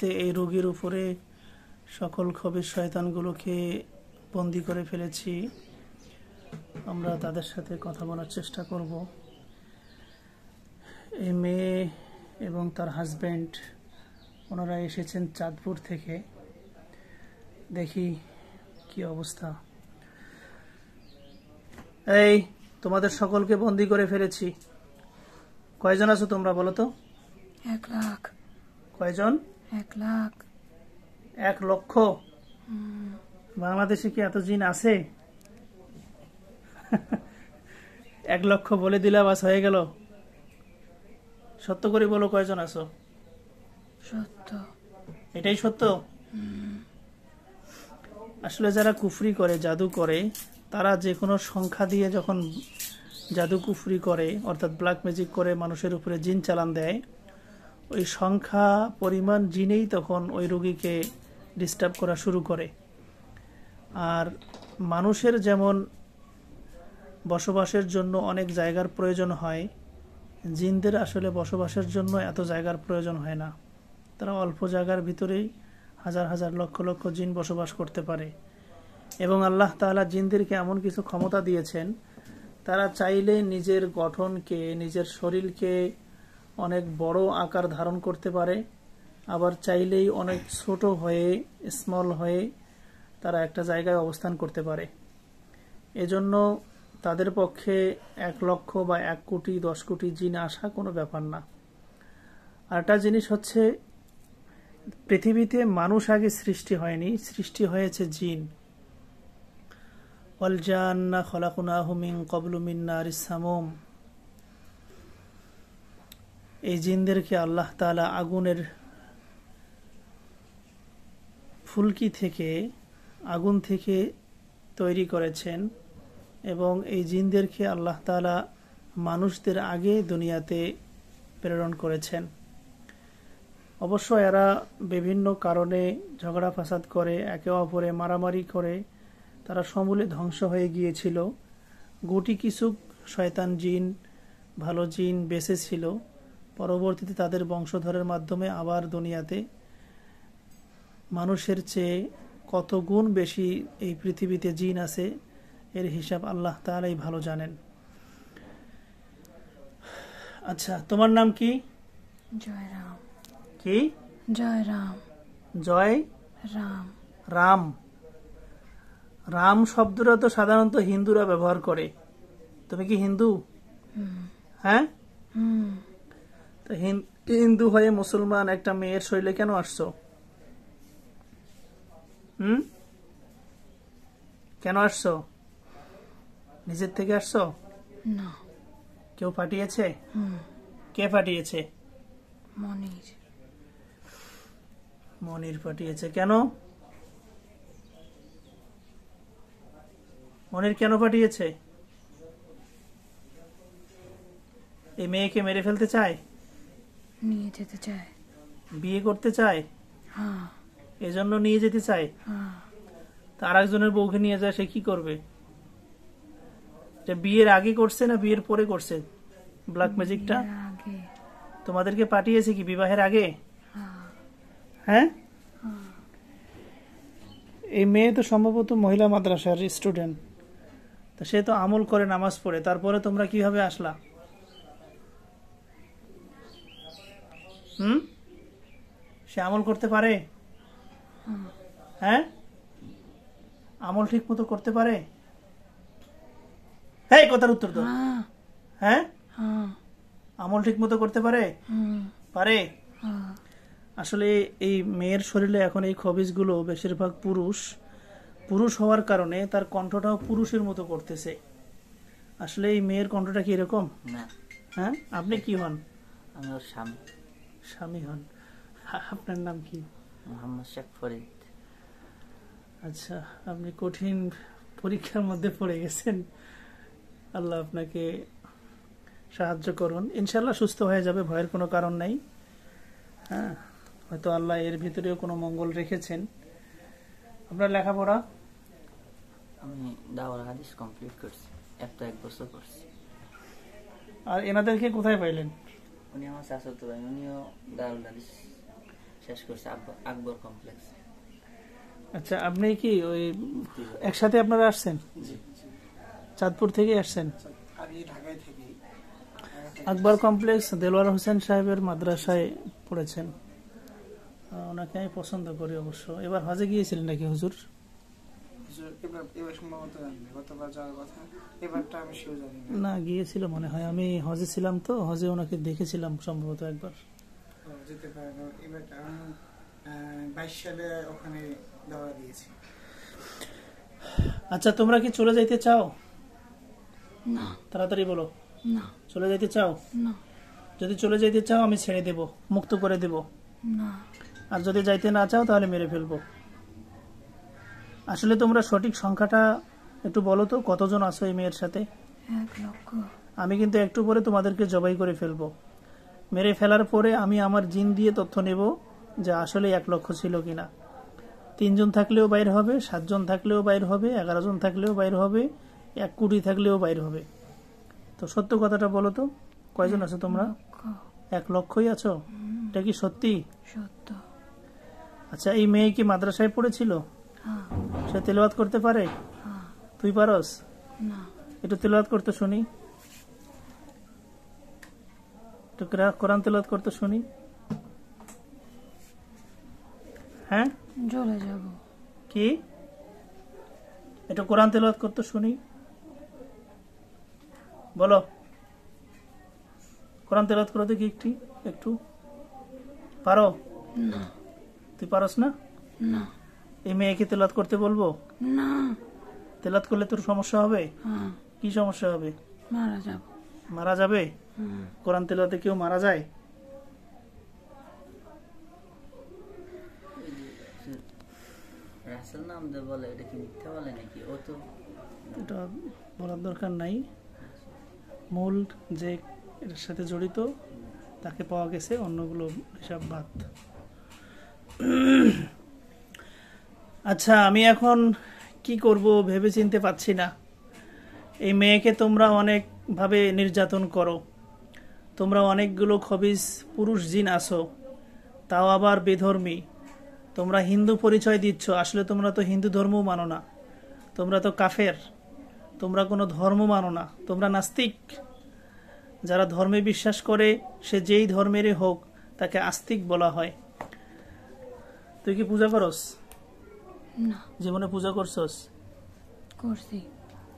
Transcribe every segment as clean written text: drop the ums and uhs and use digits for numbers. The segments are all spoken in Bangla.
মুহূর্তে এই রোগীর উপরে সকল খবির শয়তানগুলোকে বন্দী করে ফেলেছি। আমরা তাদের সাথে কথা বলার চেষ্টা করব। এই মেয়ে এবং তার হাজব্যান্ড ওনারা এসেছেন চাঁদপুর থেকে। দেখি কি অবস্থা। এই তোমাদের সকলকে বন্দী করে ফেলেছি। কয়জন আছো তোমরা বলো তো? 1 লাখ। কয়জন? 1 লাখ। 1 লক্ষ? বাংলাদেশে কি এত জিন আছে? 1 লক্ষ বলে দিলে বাস হয়ে গেল। সত্য করে বলো কয়জন আছো? সত্য। এটাই সত্য? আসলে যারা কুফরি করে, জাদু করে, তারা যে কোনো সংখ্যা দিয়ে যখন জাদু কুফরি করে অর্থাৎ ব্ল্যাক ম্যাজিক করে মানুষের উপরে জিন চালান দেয়, ওই সংখ্যা পরিমাণ জিনেই তখন ওই রোগীকে ডিস্টার্ব করা শুরু করে। আর মানুষের যেমন বসবাসের জন্য অনেক জায়গার প্রয়োজন হয়, জিনদের আসলে বসবাসের জন্য এত জায়গার প্রয়োজন হয় না। তারা অল্প জায়গার ভিতরেই হাজার হাজার লক্ষ লক্ষ জিন বসবাস করতে পারে। এবং আল্লাহ তাআলা জিনদেরকে এমন কিছু ক্ষমতা দিয়েছেন, তারা চাইলে নিজের গঠনকে, নিজের শরীরকে অনেক বড় আকার ধারণ করতে পারে, আবার চাইলেই অনেক ছোট হয়ে, স্মল হয়ে তারা একটা জায়গায় অবস্থান করতে পারে। এজন্য তাদের পক্ষে 1 লক্ষ বা 1 কোটি 10 কোটি জিন আসা কোনো ব্যাপার না। আরেকটা জিনিস হচ্ছে, পৃথিবীতে মানুষ আগে সৃষ্টি হয়নি, সৃষ্টি হয়েছে জিন। ওয়াল জান্না খলাকনাহু মিন ক্বাবলু মিন নারিস সামুম। এই জিনদেরকে আল্লাহ তাআলা আগুনের ফুলকি থেকে, আগুন থেকে তৈরি করেছেন এবং এই জিনদেরকে আল্লাহ তাআলা মানুষদের আগে দুনিয়াতে প্রেরণ করেছেন। অবশ্য এরা বিভিন্ন কারণে ঝগড়া ফাসাদ করে, একে অপরে মারামারি করে তারা সমূলে ধ্বংস হয়ে গিয়েছিল। গুটি কিছু শয়তান জিন, ভালো জিন বেঁচে ছিল। পরবর্তীতে তাদের বংশধরের মাধ্যমে আবার দুনিয়াতে মানুষের চেয়ে কত গুণ বেশি এই পৃথিবীতে জিন আছে, এর হিসাব আল্লাহ তাআলাই ভালো জানেন। আচ্ছা, তোমার নাম কি? জয়রাম। কি? জয়রাম। জয় রাম। রাম। রাম শব্দটা তো সাধারণত হিন্দুরা ব্যবহার করে। তুমি কি হিন্দু? হ্যাঁ। তো হিন্দু হয়ে মুসলমান একটা মেয়ের শরীরে কেন আসছো? কেন আসছো? নিজের থেকে আসছো? না। কেউ পাঠিয়েছে? কে পাঠিয়েছে? মনির। মনির পাঠিয়েছে। কেন? মনির কেন পাঠিয়েছে? এই মেয়েকে মেরে ফেলতে চায়? নিয়ে যেতে চায়। বিয়ে করতে চায়? হ্যাঁ। এজন্য নিয়ে যেতে চায়? হ্যাঁ। তা আর একজনের বউকে নিয়ে যায়, সে কি করবে? বিয়ের আগে করছে না বিয়ের পরে করছে ব্ল্যাক ম্যাজিকটা? আগে। তোমাদেরকে পাঠিয়েছে কি বিবাহের আগে? হ্যাঁ। হ্যাঁ। এই মেয়ে তো সম্ভবত মহিলা মাদ্রাসার স্টুডেন্ট, তো সে তো আমল করে, নামাজ পড়ে, তারপরে তোমরা কিভাবে আসলা? সে আমল করতে পারে? হ্যাঁ, আমল ঠিক মতো করতে পারে? হ্যাঁ, কথার উত্তর দাও। হ্যাঁ, আমল ঠিক মতো করতে পারে? পারে। আসলে এই মেয়ের শরীরে এখন এই খবিজগুলো বেশিরভাগ পুরুষ হওয়ার কারণে তার কণ্ঠটাও পুরুষের মতো করতেছে। আসলে এই মেয়ের কণ্ঠটা কি এরকম? না। হ্যাঁ, আপনি কি হন? আমি ওর স্বামী। স্বামী হন। আপনার নাম কি? মোহাম্মদ শেখ ফরিদ। আচ্ছা, আপনি কঠিন পরীক্ষার মধ্যে পড়ে গেছেন। আল্লাহ আপনাকে সাহায্য করুন। ইনশাল্লাহ সুস্থ হয়ে যাবে, ভয়ের কোনো কারণ নাই। হ্যাঁ, হয়তো আল্লাহ এর ভিতরেও কোনো মঙ্গল রেখেছেন। আপনার লেখাপড়া? আমি দাওরা হাদিস কমপ্লিট করছি, 1 বছর করছি। আর এনাদেরকে কোথায় পাইলেন? উনি আমার চাচাতো ভাই, উনিও দারুল হাদিস শেষ করছি আকবর কমপ্লেক্স। আচ্ছা, আপনি কি ওই একসাথে আপনারা আসছেন? চাঁদপুর থেকে আসছেন? আকবর কমপ্লেক্স দেলোয়ার হোসেন সাহেবের মাদ্রাসায় পড়েছেন। ওনাকে আমি পছন্দ করি অবশ্য। এবার হজে গিয়েছিলেন নাকি হুজুর? এবার সম্ভবত জানবে, গতবার যাওয়ার কথা, এবারটা আমি শিওর জানি না। না, গিয়েছিল মনে হয়। আমি হজে ছিলাম তো, হজে ওনাকে দেখেছিলাম সম্ভবত একবার। যেতে পারে না, এবার আমি 22 সালে ওখানে দাওয়া দিয়েছি। আচ্ছা, তোমরা কি চলে যাইতে চাও? না। তাড়াতাড়ি বলো। না। চলে যাইতে চাও? না। যদি চলে যাইতে চাও আমি ছেড়ে দেব, মুক্ত করে দেব। না। আর যদি যাইতে না চাও তাহলে মেরে ফেলবো। আসলে তোমরা সঠিক সংখ্যাটা একটু বলো তো, কতজন আছো এই মেয়ের সাথে? 1 লক্ষ। আমি কিন্তু একটু পরে তোমাদেরকে জবাই করে ফেলবো। মেরে ফেলার পরে আমি আমার জিন দিয়ে তথ্য নেব যে আসলে 1 লক্ষ ছিল কিনা। 3 জন থাকলেও বাইর হবে, 7 জন থাকলেও বাইর হবে, 11 জন থাকলেও বাইর হবে, 1 কোটি থাকলেও বাইর হবে। তো সত্য কথাটা বলো তো, কয়জন আছো তোমরা? 1 লক্ষই আছো? এটা কি সত্যি? সত্য। আচ্ছা, এই মেয়ে কি মাদ্রাসায় পড়েছিল? হ্যাঁ। সে তেলাওয়াত করতে পারে? হ্যাঁ। তুই পারস? না। একটু তেলাওয়াত করতে শুনি, একটু কোরআন তেলাওয়াত করতে শুনি। হ্যাঁ, চলে যাব। কি? একটু কোরআন তেলাওয়াত করতে শুনি, বলো। কোরআন তেলাওয়াত করো দেখি একটু। একটু পারো? না। তুই পারস না? না। এই মেয়েকে তেলাওয়াত করতে বলবো? না। তেলাওয়াত করলে তোর সমস্যা হবে? হ্যাঁ। কি সমস্যা হবে? মারা যাব। মারা যাবে? হুম। কোরআন তেলাওয়াতে কেউ মারা যায়? রাসেল নাম দিয়ে বলে, এটা কি মিথ্যা বলে নাকি? ও তো এটা বলার দরকার নাই। মূল যে এর সাথে জড়িত তাকে পাওয়া গেছে, অন্যগুলো হিসাব বাদ। আচ্ছা, আমি এখন কি করব ভেবে চিনতে পাচ্ছি না। এই মেয়েকে তোমরা অনেকভাবে নির্যাতন করো, তোমরা অনেকগুলো খবিস পুরুষ জিন আসো, তাও আবার বেধর্মী। তোমরা হিন্দু পরিচয় দিচ্ছ, আসলে তোমরা তো হিন্দু ধর্ম মানো না, তোমরা তো কাফের, তোমরা কোনো ধর্ম মানো না, তোমরা নাস্তিক। যারা ধর্মে বিশ্বাস করে সে যেই ধর্মেরই হোক তাকে আস্তিক বলা হয়। তুই কি পূজা করস? না। জীবনে পূজা করছস? করছি।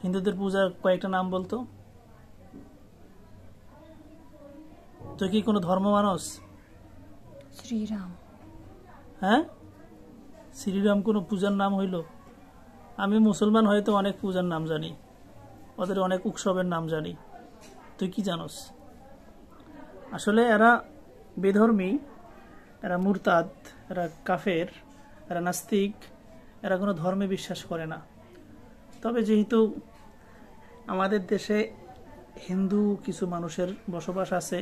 হিন্দুদের পূজার কয়েকটা নাম বলতো। তুই কি কোনো ধর্ম মানস? শ্রীরাম। হ্যাঁ, শ্রীরাম কোনো পূজার নাম হইল? আমি মুসলমান হয়তো অনেক পূজার নাম জানি, ওদের অনেক উৎসবের নাম জানি। তুই কি জানোস? আসলে এরা বেধর্মী, এরা মুরতাদ, এরা কাফের, এরা নাস্তিক, এরা কোনো ধর্মে বিশ্বাস করে না। তবে যেহেতু আমাদের দেশে হিন্দু কিছু মানুষের বসবাস আছে,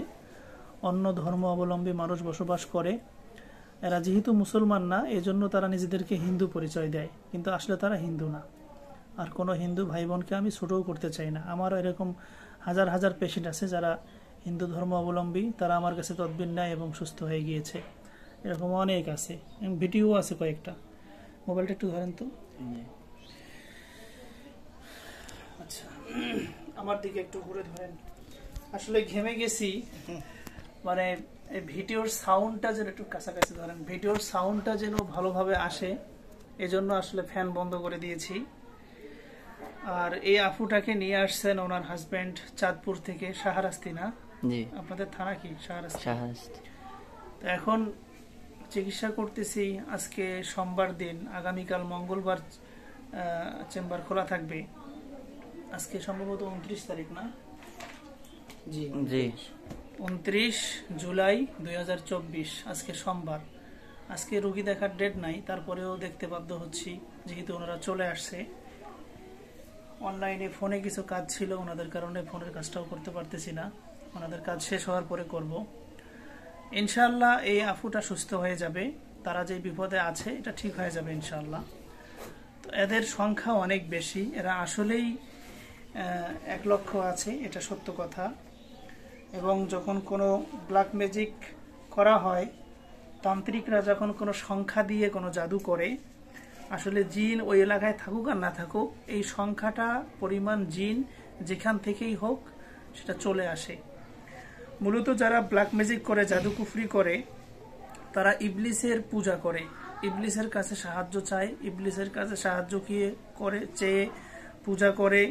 অন্য ধর্ম অবলম্বী মানুষ বসবাস করে, এরা যেহেতু মুসলমান না এজন্য তারা নিজেদেরকে হিন্দু পরিচয় দেয়, কিন্তু আসলে তারা হিন্দু না। আর কোনো হিন্দু ভাই বোনকে আমি ছোটও করতে চাই না। আমারও এরকম হাজার হাজার পেশেন্ট আছে যারা হিন্দু ধর্ম অবলম্বী, তারা আমার কাছে তদবির নেয় এবং সুস্থ হয়ে গিয়েছে। এরকম অনেক আছে, ভিডিও আছে কয়েকটা। মোবাইলটা একটু ধরেন তো। আচ্ছা, আমার দিকে একটু ঘুরে ধরেন। আসলে ঘেমে গেছি, মানে এই ভিডিওর সাউন্ডটা যেন একটু কাছাকাছি ধরেন, ভিডিওর সাউন্ডটা যেন ভালোভাবে আসে, এজন্য আসলে ফ্যান বন্ধ করে দিয়েছি। আর এই আফুটাকে নিয়ে আসছেন ওনার হাজবেন্ড চাঁদপুর থেকে, শাহরাস্তি না? জি। আপনাদের থানা কি? শাহরাস্তি। শাহরাস্তি। তো এখন চিকিৎসা করতেছি। আজকে সোমবার দিন, আগামীকাল মঙ্গলবার চেম্বার খোলা থাকবে। আজকে সম্ভবত 29 তারিখ না? জি জি। 29 জুলাই 2024, আজকে সোমবার। আজকে রোগী দেখার ডেট নাই, তারপরেও দেখতে বাধ্য হচ্ছি যেহেতু ওনারা চলে আসছে। অনলাইনে ফোনে কিছু কাজ ছিল, ওনাদের কারণে ফোনের কাজটাও করতে পারতেছি না। ওনাদের কাজ শেষ হওয়ার পরে করব ইনশাআল্লাহ। এই আফুটা সুস্থ হয়ে যাবে, তারা যে বিপদে আছে এটা ঠিক হয়ে যাবে ইনশাআল্লাহ। তো এদের সংখ্যা অনেক বেশি, এরা আসলেই 1 লক্ষ আছে, এটা সত্য কথা। এবং যখন কোনো ব্ল্যাক ম্যাজিক করা হয় তান্ত্রিকরা যখন কোনো সংখ্যা দিয়ে কোনো জাদু করে, আসলে জিন ওই এলাকায় থাকুক আর না থাকুক, এই সংখ্যাটা পরিমাণ জিন যেখান থেকেই হোক সেটা চলে আসে। মূলত যারা ব্ল্যাক ম্যাজিক করে, জাদুকুফরি করে, তারা ইবলিসের পূজা করে, ইবলিসের কাছে সাহায্য চায়, ইবলিসের কাছে সাহায্য চেয়ে পূজা করে,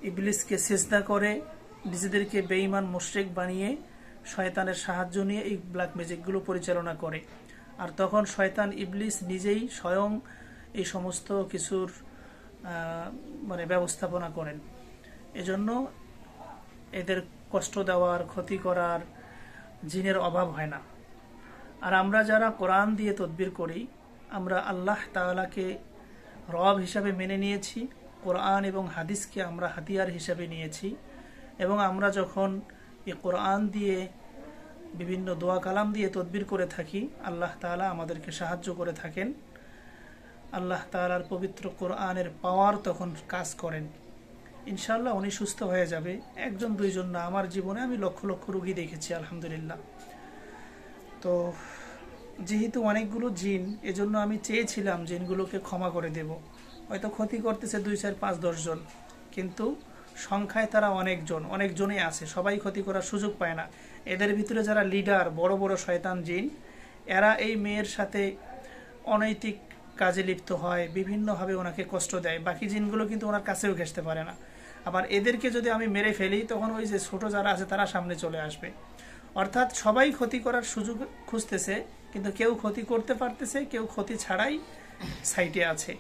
ইবলিসকে সিজদা করে, নিজেদেরকে বেঈমান মুশরিক বানিয়ে শয়তানের সাহায্য নিয়ে এই ব্ল্যাক ম্যাজিকগুলো পরিচালনা করে। আর তখন শয়তান ইবলিস নিজেই স্বয়ং এই সমস্ত কিছুর ব্যবস্থাপনা করেন। এজন্য এদের কষ্ট দেওয়ার, ক্ষতি করার জিনের অভাব হয় না। আর আমরা যারা কোরআন দিয়ে তদবির করি, আমরা আল্লাহ তাআলাকে রব হিসাবে মেনে নিয়েছি, কোরআন এবং হাদিসকে আমরা হাতিয়ার হিসাবে নিয়েছি, এবং আমরা যখন এই কোরআন দিয়ে বিভিন্ন দোয়া কালাম দিয়ে তদবির করে থাকি, আল্লাহ তাআলা আমাদেরকে সাহায্য করে থাকেন। আল্লাহ তাআলার পবিত্র কোরআনের পাওয়ার তখন কাজ করেন। ইনশাআল্লাহ উনি সুস্থ হয়ে যাবে। একজন দুইজন না, আমার জীবনে আমি লক্ষ লক্ষ রোগী দেখেছি আলহামদুলিল্লাহ। তো যেহেতু অনেকগুলো জিন, এজন্য আমি চেয়েছিলাম জিনগুলোকে ক্ষমা করে দেব। হয়তো ক্ষতি করতেছে 2, 4, 5, 10 জন, কিন্তু সংখ্যায় তারা অনেকজনই আছে, সবাই ক্ষতি করার সুযোগ পায় না। এদের ভিতরে যারা লিডার, বড় বড় শয়তান জিন, এরা এই মেয়ের সাথে অনৈতিক কাজে লিপ্ত হয়, বিভিন্নভাবে ওনাকে কষ্ট দেয়। বাকি জিনগুলো কিন্তু ওনার কাছেও ঘেঁষতে পারে না। আবার এদেরকে যদি আমি মেরে ফেলি, তখন ওই যে ছোট যারা আছে তারা সামনে চলে আসবে। অর্থাৎ সবাই ক্ষতি করার সুযোগ খুঁজতেছে, কিন্তু কেউ ক্ষতি করতে পারতেছে, কেউ ক্ষতি ছাড়াই সাইটে আছে,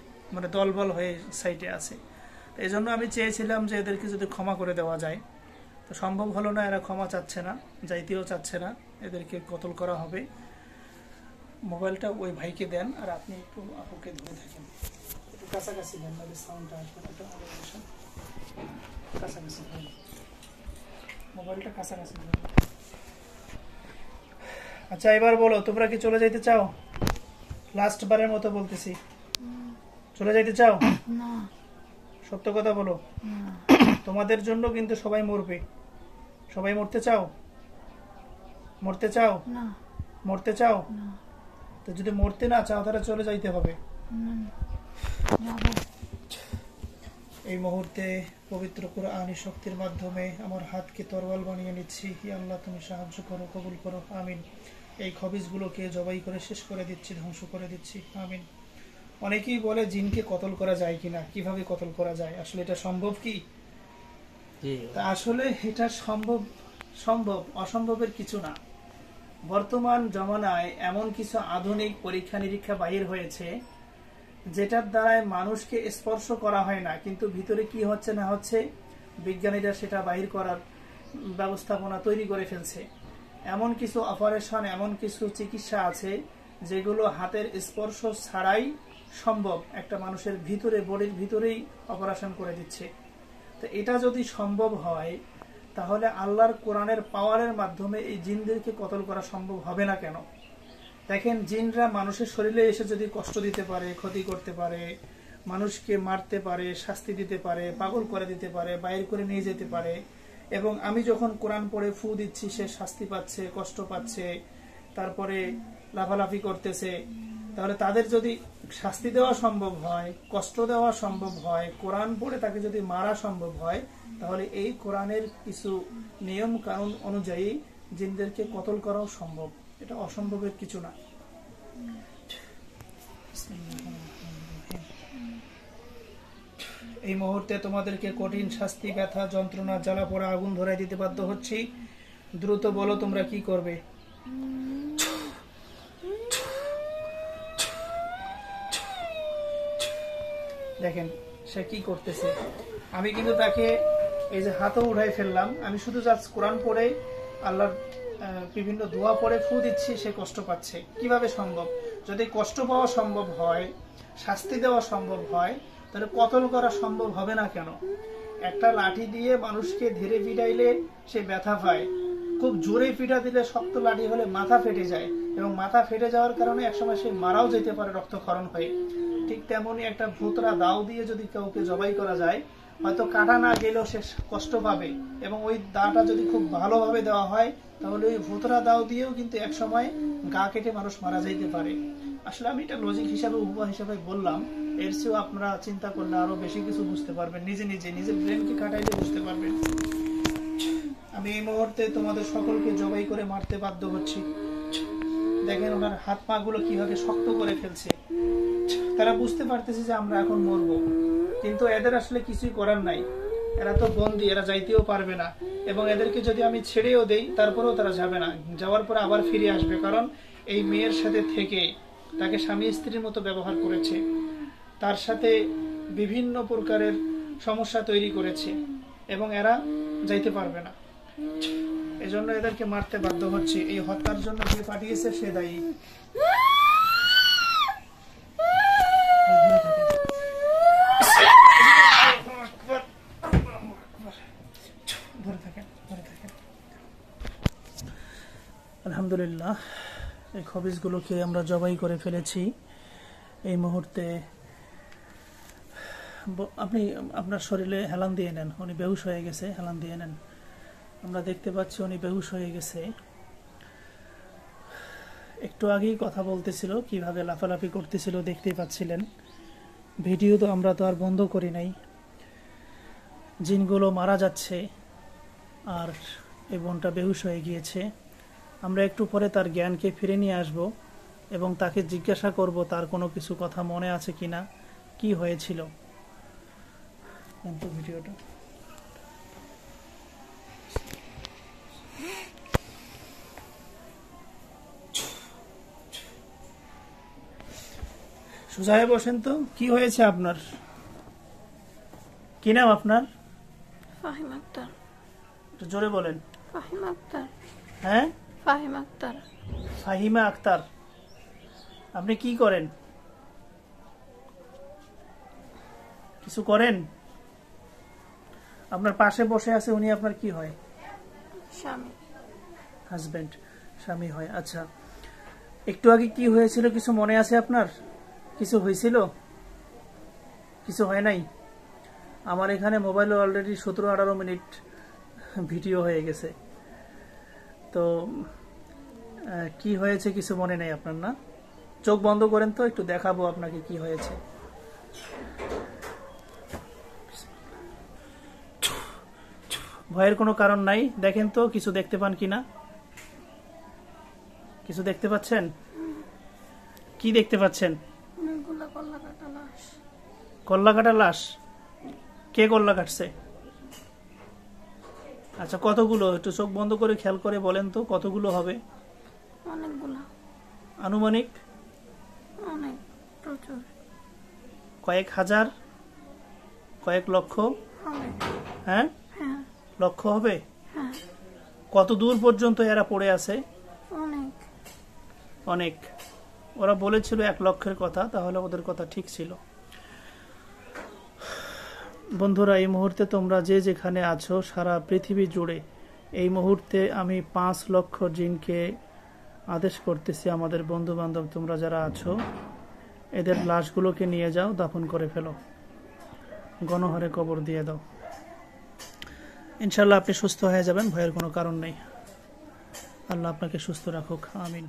দলবল হয়ে সাইটে আছে। এই জন্য আমি চেয়েছিলাম যে এদেরকে যদি ক্ষমা করে দেওয়া যায়, তো সম্ভব হলো না। এরা ক্ষমা চাচ্ছে না, যাইতেও চাচ্ছে না, এদেরকে কতল করা হবে। মোবাইলটা ওই ভাইকে দেন, আর আপনি একটু আপুকে ধরে থাকেন, একটু কাছাকাছি দেন, নাহলে সাউন্ডটা আসবে না। কাছাকাছি দেন, মোবাইলটা কাছাকাছি দেন। আচ্ছা, এবার বলো, তোমরা কি চলে যাইতে চাও? লাস্ট বারের মতো বলতেছি, চলে যাইতে চাও? না। সত্য কথা বলো। তোমাদের জন্য কিন্তু সবাই মরবে। সবাই মরতে চাও? মরতে চাও? না। মরতে চাও? না। তো যদি মরতে না চাও, তাহলে চলে যাইতে হবে। এই মুহূর্তে পবিত্র কুরআনী শক্তির মাধ্যমে আমার হাতকে তরোয়াল বানিয়ে নিচ্ছি। হে আল্লাহ, তুমি সাহায্য করো, কবুল করো, আমিন। এই খবিজগুলোকে জবাই করে শেষ করে দিচ্ছি, ধ্বংস করে দিচ্ছি, আমিন। অনেকেই বলে জিনকে কতল করা যায় কিনা, কিভাবে কতল করা যায়, আসলে এটা সম্ভব কি? তা আসলে এটা সম্ভব, অসম্ভবের কিছু না। বর্তমান জমানায় এমন কিছু আধুনিক পরীক্ষা নিরীক্ষা বাহির হয়েছে, যেটার দ্বারায় মানুষকে স্পর্শ করা হয় না, কিন্তু ভিতরে কি হচ্ছে না হচ্ছে বিজ্ঞানীরা সেটা বাহির করার ব্যবস্থাপনা তৈরি করে ফেলছে। এমন কিছু অপারেশন, এমন কিছু চিকিৎসা আছে যেগুলো হাতের স্পর্শ ছাড়াই সম্ভব, একটা মানুষের ভিতরে, বডির ভিতরেই অপারেশন করে দিচ্ছে। তো এটা যদি সম্ভব হয়, তাহলে আল্লাহর কোরআনের পাওয়ারের মাধ্যমে এই জিনদেরকে কতল করা সম্ভব হবে না কেন? দেখেন, জিনরা মানুষের শরীরে এসে যদি কষ্ট দিতে পারে, ক্ষতি করতে পারে, মানুষকে মারতে পারে, শাস্তি দিতে পারে, পাগল করে দিতে পারে, বাইর করে নিয়ে যেতে পারে, এবং আমি যখন কোরআন পড়ে ফু দিচ্ছি সে শাস্তি পাচ্ছে, কষ্ট পাচ্ছে, তারপরে লাফালাফি করতেছে, তাহলে তাদের যদি শাস্তি দেওয়া সম্ভব হয়, কষ্ট দেওয়া সম্ভব হয়, কোরআন পড়ে তাকে যদি মারা সম্ভব হয়, তাহলে এই কোরআনের কিছু নিয়ম কানুন অনুযায়ী জিনদেরকে কতল করাও সম্ভব। এটা অসম্ভবের কিছু না। এই মুহূর্তে তোমাদেরকে কঠিন শাস্তি, ব্যথা, যন্ত্রণা, জ্বালা পোড়া, আগুন ধরাই দিতে বাধ্য হচ্ছি। দ্রুত বলো তোমরা কি করবে। দেখেন সে কি করতেছে। আমি কিন্তু তাকে এই যে হাতও উঠাই ফেললাম, আমি শুধু জাস্ট কোরআন পড়ে আল্লাহর বিভিন্ন দোয়া পড়ে ফু দিচ্ছি, সে কষ্ট পাচ্ছে। কিভাবে সম্ভব? যদি কষ্ট পাওয়া সম্ভব হয়, শাস্তি দেওয়া সম্ভব হয়, তাহলে কতল করা সম্ভব হবে না কেন? একটা লাঠি দিয়ে মানুষকে ধীরে পিটাইলে সে ব্যথা পায়, খুব জোরে পিটা দিলে, শক্ত লাঠি হলে মাথা ফেটে যায়, এবং মাথা ফেটে যাওয়ার কারণে একসময় সে মারাও যেতে পারে রক্তক্ষরণ হয়ে। ঠিক তেমনি একটা ভূতরা দাও দিয়ে যদি কাউকে জবাই করা যায়, হয়তো কাটা না গেলেও সে কষ্ট পাবে, এবং ওই দাটা যদি খুব ভালোভাবে দেওয়া হয় তাহলে ওই ভুতরা দাও দিয়েও কিন্তু এক সময় গা কেটে মানুষ মারা যাইতে পারে। আসলে আমি এটা লজিক হিসাবে উপায় হিসাবে বললাম, এর চেয়েও আপনারা চিন্তা করলে আরো বেশি কিছু বুঝতে পারবেন, নিজের ব্রেনকে খাটাইলে বুঝতে পারবেন। আমি এই মুহূর্তে তোমাদের সকলকে জবাই করে মারতে বাধ্য হচ্ছি। দেখেন ওনার হাত পা গুলো কিভাবে শক্ত করে ফেলছে। তারা বুঝতে পারতেছে যে আমরা এখন মরবো, কিন্তু এদের আসলে কিছুই করার নাই, এরা তো বন্দী, এরা যাইতেও পারবে না। এবং এদেরকে যদি আমি ছেড়েও দেই তারপরেও তারা যাবে না, যাওয়ার পরে আবার ফিরে আসবে, কারণ এই মেয়ের সাথে থেকে তাকে স্বামী স্ত্রীর মতো ব্যবহার করেছে, তার সাথে বিভিন্ন প্রকারের সমস্যা তৈরি করেছে, এবং এরা যাইতে পারবে না। এজন্য এদেরকে মারতে বাধ্য হচ্ছে। এই হত্যার জন্য যে পাঠিয়েছে সে দায়ী। আলহামদুলিল্লাহ, এই খবিজগুলোকে আমরা জবাই করে ফেলেছি। এই মুহূর্তে আপনি আপনার শরীরে হেলান দিয়ে নেন, উনি বেহুশ হয়ে গেছে, হেলান দিয়ে নেন। আমরা দেখতে পাচ্ছি উনি বেহুশ হয়ে গেছে। একটু আগেই কথা বলতেছিল, কিভাবে লাফালাফি করতেছিল দেখতেই পাচ্ছিলেন। ভিডিও তো আমরা তো আর বন্ধ করি নাই। জিনগুলো মারা যাচ্ছে আর এই বোনটা বেহুশ হয়ে গিয়েছে। আমরা একটু পরে তার জ্ঞানকে ফিরে নিয়ে আসব এবং তাকে জিজ্ঞাসা করব তার কোনো কিছু কথা মনে আছে কিনা, কি হয়েছিল। কিন্তু ভিডিওটা সুজায় বসেন তো, কি হয়েছে আপনার? কি নাম আপনার? ফাহিম আক্তার। একটু জোরে বলেন। ফাহিম আক্তার। হ্যাঁ, ফাহিম আক্তার। ফাহিমা আক্তার। আপনি কি করেন? কিছু করেন? আপনার পাশে বসে আছে উনি আপনার কি হয়? স্বামী। হাজবেন্ড, স্বামী হয়। আচ্ছা, একটু আগে কি হয়েছিল কিছু মনে আছে আপনার? কিছু হয়েছিল? কিছু হয় নাই? আমার এখানে মোবাইলে অলরেডি 17-18 মিনিট ভিডিও হয়ে গেছে। তো কি হয়েছে কিছু মনে নেই আপনার? না, চোখ বন্ধ করেন তো, একটু দেখাবো আপনাকে কি হয়েছে। ভয়ের কোনো কারণ নাই। দেখেন তো কিছু দেখতে পান কিনা। কিছু দেখতে পাচ্ছেন? কি দেখতে পাচ্ছেন? অনেকগুলো কল্লা কাটা লাশ। কল্লা কাটা লাশ? কে কল্লা কাটছে? আচ্ছা, কতগুলো? একটু চোখ বন্ধ করে খেয়াল করে বলেন তো কতগুলো হবে? অনেকগুলো। আনুমানিক? অনেক, প্রচুর। কয়েক হাজার? কয়েক লক্ষ? হবে। হ্যাঁ, হ্যাঁ। লক্ষ হবে? হ্যাঁ। কত দূর পর্যন্ত এরা পড়ে আছে? অনেক। অনেক। ওরা বলেছিল 1 লক্ষের কথা, তাহলে ওদের কথা ঠিক ছিল। বন্ধুরা, এই মুহূর্তে তোমরা যে যেখানে আছো সারা পৃথিবী জুড়ে, এই মুহূর্তে আমি 5 লক্ষ জিনকে আদেশ করতেছি, আমাদের বন্ধু বান্ধব তোমরা যারা আছো, এদের লাশগুলোকে নিয়ে যাও, দাফন করে ফেলো, গণহারে কবর দিয়ে দাও। ইনশাল্লাহ আপনি সুস্থ হয়ে যাবেন, ভয়ের কোনো কারণ নেই। আল্লাহ আপনাকে সুস্থ রাখুক, আমিন।